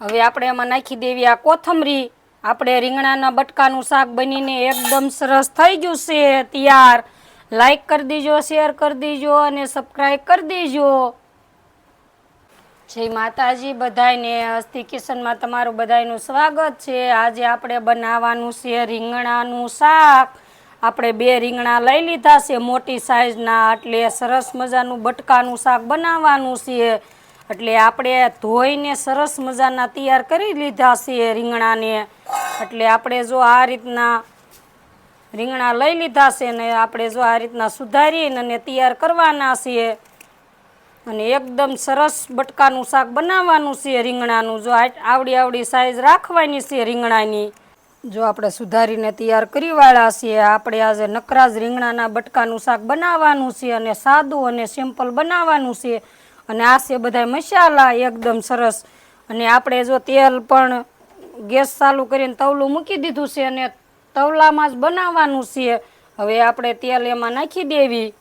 હવે આપણે એમાં નાખી દેવી આ કોથમરી। આપણે રીંગણાના બટકાનું શાક બનીને એકદમ સરસ થઈ ગયું છે તૈયાર। લાઈક કરી દીજો, શેર કરી દીજો અને સબસ્ક્રાઈબ કરી દીજો। જય માતાજી બધાયને। હસ્તી કિચનમાં તમારું બધાયનું સ્વાગત છે। આજે આપણે બનાવવાનું છે રીંગણાનું શાક। આપણે 2 રીંગણા લઈ લીધા છે મોટી સાઈઝના, એટલે સરસ મજાનું બટકાનું શાક બનાવવાનું છે। એટલે આપણે ધોઈને સરસ મજાના તૈયાર કરી લીધા છે રીંગણાને। એટલે આપણે જો આ રીતના રીંગણા લઈ લીધા છે ને આપણે જો આ રીતના સુધારીને અને તૈયાર કરવાના છે અને એકદમ સરસ બટકાનું શાક બનાવવાનું છે રીંગણાનું। જો આવડી સાઈઝ રાખવાની છે રીંગણાની। જો આપણે સુધારીને તૈયાર કરી વાળા છીએ। આપણે આજે નકરા જ રીંગણાના બટકાનું શાક બનાવવાનું છે અને સાદું અને સિમ્પલ બનાવવાનું છે। અને આ છે બધા મસાલા એકદમ સરસ। અને આપણે જો તેલ પણ ગેસ ચાલુ કરીને તવલું મૂકી દીધું છે અને તવલામાં જ બનાવવાનું છે। હવે આપણે તેલ એમાં નાખી દેવી।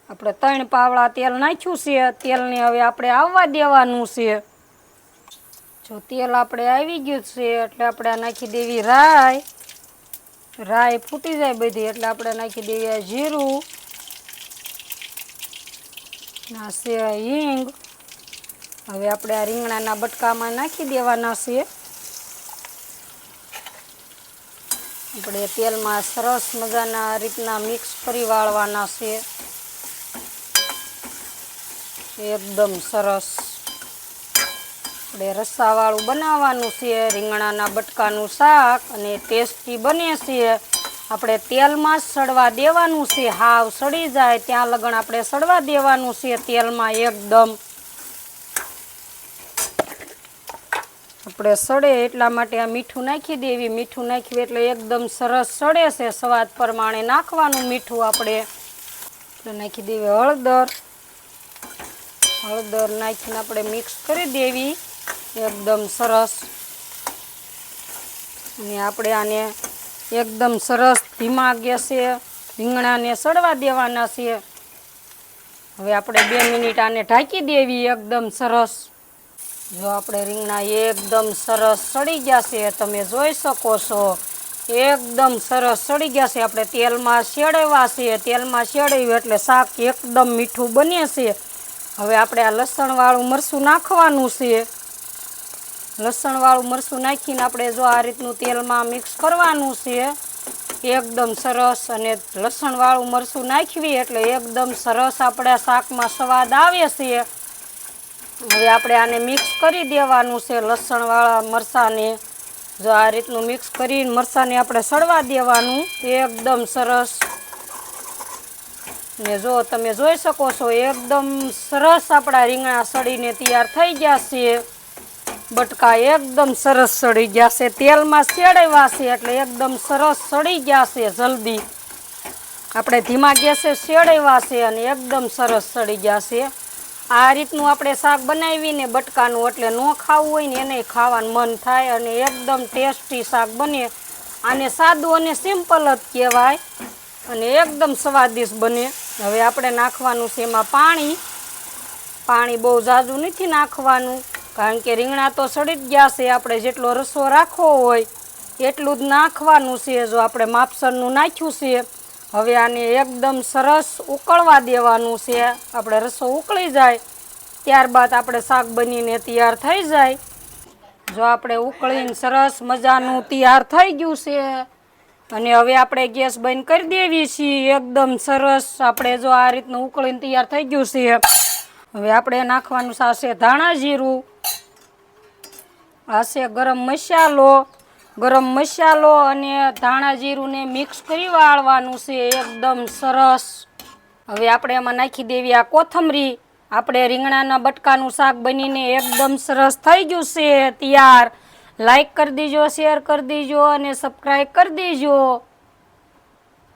આપણે 3 પાવડા તેલ નાખ્યું છે। તેલને હવે આપણે આવવા દેવાનું છે। જો તેલ આપણે આવી ગયું છે એટલે આપણે નાખી દેવી રાઈ। રાઈ ફૂટી જાય બધી એટલે આપણે નાખી દેવી જીરું, ના છે હિંગ। હવે આપણે આ રીંગણાના બટકામાં નાખી દેવાના છે। આપણે તેલમાં સરસ મજાના રીતના મિક્સ કરી વાળવાના છે એકદમ સરસ। આપણે રસાવાળું બનાવવાનું છે રીંગણાના બટકાનું શાક અને ટેસ્ટી બને છે। આપણે તેલમાં જ સડવા દેવાનું છે, હાવ સડી જાય ત્યાં લગણ આપણે સડવા દેવાનું છે તેલમાં એકદમ। આપણે સડે એટલા માટે આ મીઠું નાખી દેવી। મીઠું નાખ્યું એટલે એકદમ સરસ સડે છે। સ્વાદ પ્રમાણે નાખવાનું મીઠું આપણે નાખી દેવી। હળદર નાખીને આપણે મિક્સ કરી દેવી એકદમ સરસ। અને આપણે આને એકદમ સરસ ધીમા ગેસે રીંગણાને સડવા દેવાના છે। હવે આપણે 2 મિનિટ આને ઢાંકી દેવી એકદમ સરસ। જો આપણે રીંગણા એકદમ સરસ સડી ગયા છે, તમે જોઈ શકો છો એકદમ સરસ સડી ગયા છે। આપણે તેલમાં શેડવા છે, તેલમાં શેડવ્યું એટલે શાક એકદમ મીઠું બને છે। હવે આપણે આ લસણવાળું મરચું નાખવાનું છે। લસણવાળું મરચું નાખીને આપણે જો આ રીતનું તેલમાં મિક્સ કરવાનું છે એકદમ સરસ। અને લસણવાળું મરચું નાખવી એટલે એકદમ સરસ આપણે શાકમાં સ્વાદ આવે છે। હવે આપણે આને મિક્સ કરી દેવાનું છે લસણવાળા મરચાંને। જો આ રીતનું મિક્સ કરીને મરચાંને આપણે સડવા દેવાનું એકદમ સરસ। ને જો તમે જોઈ શકો છો એકદમ સરસ આપણા રીંગણા સડીને તૈયાર થઈ ગયા છે। બટકા એકદમ સરસ સડી ગયા છે, તેલમાં શેડવ્યા છે એટલે એકદમ સરસ સડી ગયા છે જલ્દી। આપણે ધીમા ગેસે શેડવ્યા છે અને એકદમ સરસ સડી ગયા છે। આ રીતનું આપણે શાક બનાવીને બટકાનું એટલે ન ખાવું હોય ને એને ખાવાનું મન થાય અને એકદમ ટેસ્ટી શાક બને। આને સાદું અને સિમ્પલ જ કહેવાય અને એકદમ સ્વાદિષ્ટ બને। હવે આપણે નાખવાનું છે એમાં પાણી। પાણી બહુ ઝાઝું નથી નાખવાનું કારણ કે રીંગણા તો સડી જ ગયા છે। આપણે જેટલો રસો રાખવો હોય એટલું જ નાખવાનું છે। જો આપણે માપસરનું નાખ્યું છે। હવે આને એકદમ સરસ ઉકળવા દેવાનું છે। આપણે રસો ઉકળી જાય ત્યારબાદ આપણે શાક બનીને તૈયાર થઈ જાય। જો આપણે ઉકળીને સરસ મજાનું તૈયાર થઈ ગયું છે અને હવે આપણે ગેસ બંધ કરી દેવી છીએ એકદમ સરસ। આપણે જો આ રીતનું ઉકળીને તૈયાર થઈ ગયું છે। હવે આપણે નાખવાનું છે ધાણા જીરું, આ છે ગરમ મસાલો અને ધાણા જીરુંને મિક્સ કરી વાળવાનું છે એકદમ સરસ। હવે આપણે એમાં નાખી દેવી આ કોથમરી। આપણે રીંગણાના બટકાનું શાક બનીને એકદમ સરસ થઈ ગયું છે તૈયાર। લાઈક કરી દીજો, શેર કરી દીજો અને સબસ્ક્રાઈબ કરી દીજો।